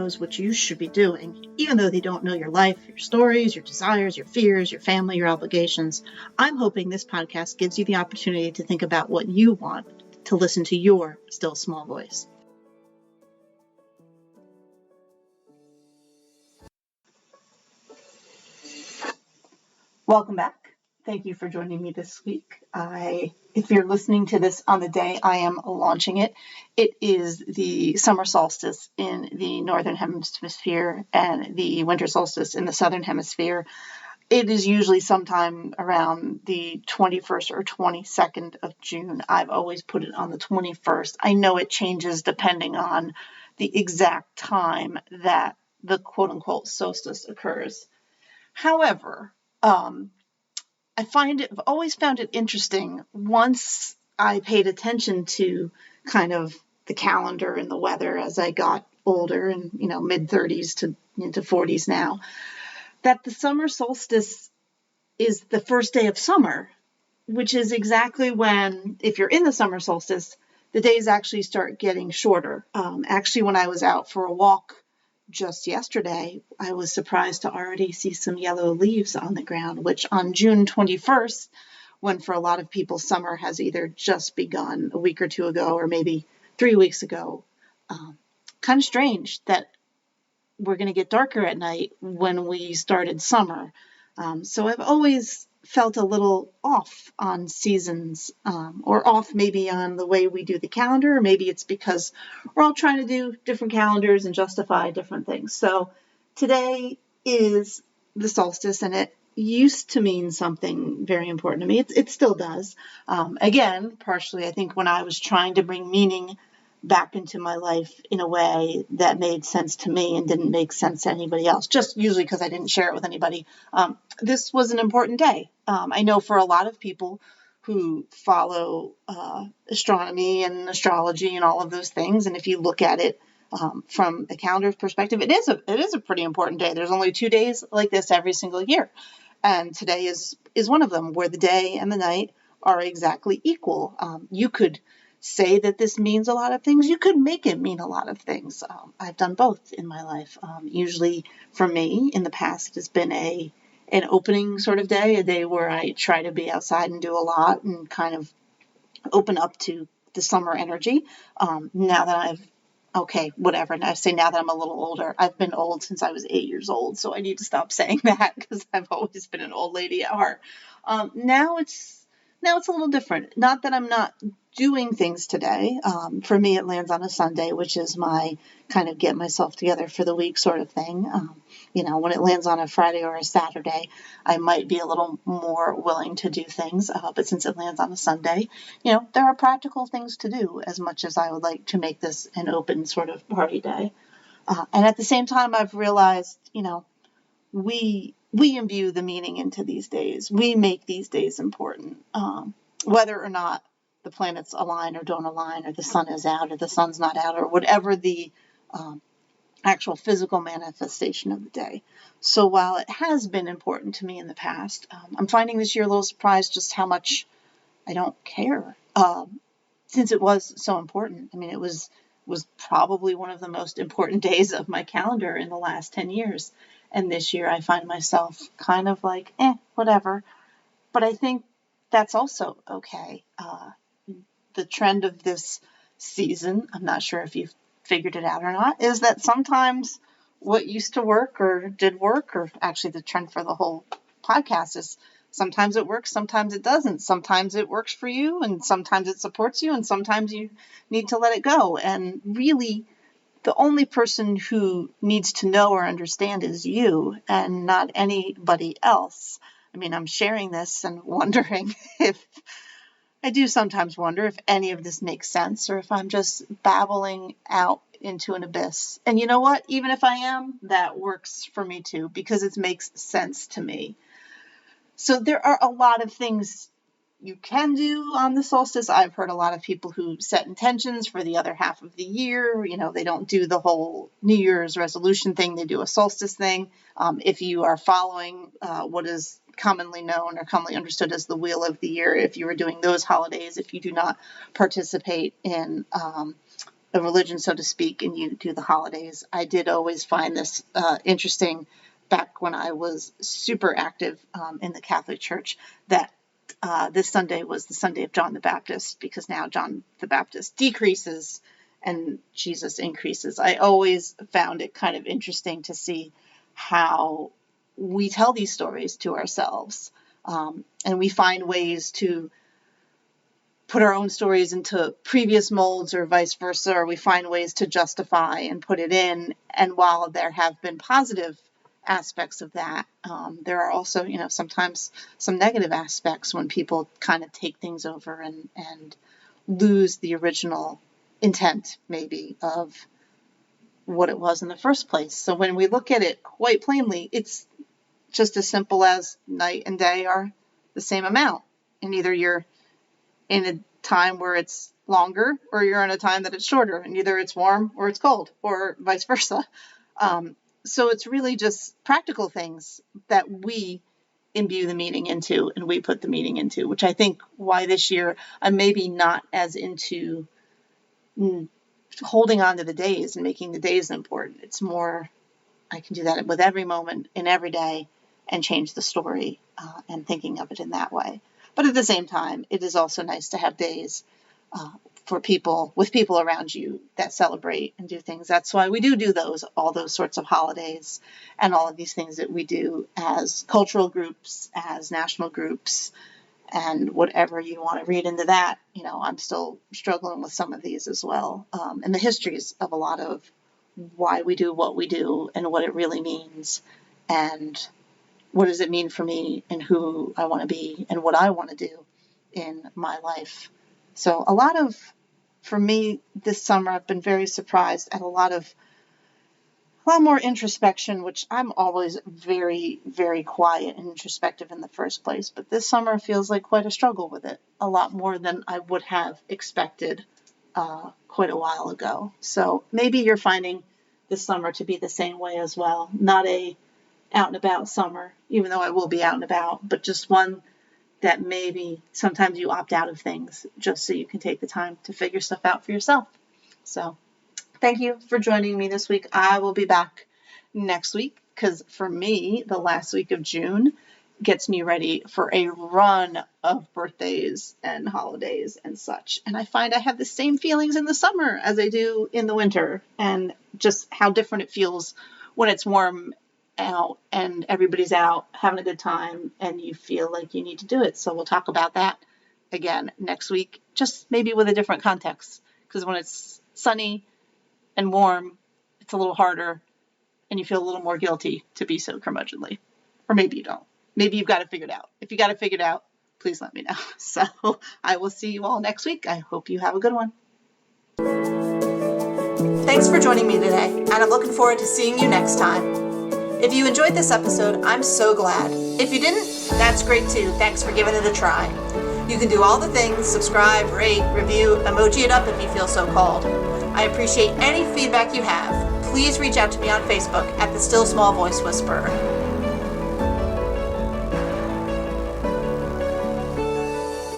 knows what you should be doing, even though they don't know your life, your stories, your desires, your fears, your family, your obligations. I'm hoping this podcast gives you the opportunity to think about what you want, to listen to your still small voice. Welcome back. Thank you for joining me this week. If you're listening to this on the day I am launching it, it is the summer solstice in the northern hemisphere and the winter solstice in the southern hemisphere. It is usually sometime around the 21st or 22nd of June. I've always put it on the 21st. I know it changes depending on the exact time that the quote-unquote solstice occurs. However, I've always found it interesting once I paid attention to kind of the calendar and the weather as I got older and, mid-30s to into 40s now, that the summer solstice is the first day of summer, which is exactly when, if you're in the summer solstice, the days actually start getting shorter. Actually, when I was out for a walk just yesterday, I was surprised to already see some yellow leaves on the ground, which on June 21st, when for a lot of people summer has either just begun a week or two ago or maybe 3 weeks ago, kind of strange that we're going to get darker at night when we started summer. So I've always felt a little off on seasons, or off maybe on the way we do the calendar, or maybe it's because we're all trying to do different calendars and justify different things. So today is the solstice, and it used to mean something very important to me. It still does. Again, partially, I think when I was trying to bring meaning back into my life in a way that made sense to me and didn't make sense to anybody else, just usually because I didn't share it with anybody. This was an important day. I know for a lot of people who follow astronomy and astrology and all of those things, and if you look at it from the calendar's perspective, it is a pretty important day. There's only 2 days like this every single year, and today is one of them where the day and the night are exactly equal. You could say that this means a lot of things. You could make it mean a lot of things. I've done both in my life. Usually for me in the past, it has been an opening sort of day, a day where I try to be outside and do a lot and kind of open up to the summer energy. Now that whatever. And I say now that I'm a little older. I've been old since I was 8 years old, so I need to stop saying that because I've always been an old lady at heart. Now it's a little different. Not that I'm not doing things today. For me, it lands on a Sunday, which is my kind of get myself together for the week sort of thing. When it lands on a Friday or a Saturday, I might be a little more willing to do things. But since it lands on a Sunday, there are practical things to do as much as I would like to make this an open sort of party day. And at the same time, I've realized, we imbue the meaning into these days. We make these days important, whether or not the planets align or don't align, or the sun is out or the sun's not out, or whatever the actual physical manifestation of the day. So while it has been important to me in the past, I'm finding this year a little surprised just how much I don't care, since it was so important. I mean, it was probably one of the most important days of my calendar in the last 10 years. And this year I find myself kind of like, whatever. But I think that's also okay. The trend of this season, I'm not sure if you've figured it out or not, is that sometimes what used to work or did work, or actually the trend for the whole podcast is sometimes it works, sometimes it doesn't. Sometimes it works for you and sometimes it supports you and sometimes you need to let it go. And really, the only person who needs to know or understand is you and not anybody else. I mean, I'm sharing this and wondering I do sometimes wonder if any of this makes sense or if I'm just babbling out into an abyss. And you know what? Even if I am, that works for me too, because it makes sense to me. So there are a lot of things you can do on the solstice. I've heard a lot of people who set intentions for the other half of the year. They don't do the whole New Year's resolution thing. They do a solstice thing. If you are following what is commonly known or commonly understood as the wheel of the year, if you are doing those holidays, if you do not participate in a religion, so to speak, and you do the holidays. I did always find this interesting back when I was super active in the Catholic Church, that this Sunday was the Sunday of John the Baptist, because now John the Baptist decreases and Jesus increases. I always found it kind of interesting to see how we tell these stories to ourselves, and we find ways to put our own stories into previous molds or vice versa, or we find ways to justify and put it in. And while there have been positive aspects of that, there are also, sometimes some negative aspects when people kind of take things over and lose the original intent, maybe, of what it was in the first place. So when we look at it quite plainly, it's just as simple as night and day are the same amount. And either you're in a time where it's longer, or you're in a time that it's shorter, and either it's warm or it's cold, or vice versa. So it's really just practical things that we imbue the meaning into, and we put the meaning into, which I think why this year I'm maybe not as into holding on to the days and making the days important. It's more, I can do that with every moment in every day and change the story and thinking of it in that way. But at the same time, it is also nice to have days with people around you that celebrate and do things. That's why we do all those sorts of holidays and all of these things that we do as cultural groups, as national groups, and whatever you want to read into that. I'm still struggling with some of these as well, and the histories of a lot of why we do what we do and what it really means, and what does it mean for me and who I want to be and what I want to do in my life. So for me this summer, I've been very surprised at a lot more introspection, which I'm always very, very quiet and introspective in the first place. But this summer feels like quite a struggle with it, a lot more than I would have expected quite a while ago. So maybe you're finding this summer to be the same way as well. Not a out and about summer, even though I will be out and about, but just one that maybe sometimes you opt out of things just so you can take the time to figure stuff out for yourself. So thank you for joining me this week. I will be back next week, because for me, the last week of June gets me ready for a run of birthdays and holidays and such. And I find I have the same feelings in the summer as I do in the winter, and just how different it feels when it's warm out and everybody's out having a good time and you feel like you need to do it. So we'll talk about that again next week, just maybe with a different context, because when it's sunny and warm, it's a little harder and you feel a little more guilty to be so curmudgeonly. Or maybe you don't. Maybe you've got it figured out. If you got it figured out, please let me know. So I will see you all next week. I hope you have a good one. Thanks for joining me today, and I'm looking forward to seeing you next time. If you enjoyed this episode, I'm so glad. If you didn't, that's great too. Thanks for giving it a try. You can do all the things: subscribe, rate, review, emoji it up if you feel so called. I appreciate any feedback you have. Please reach out to me on Facebook at The Still Small Voice Whisperer.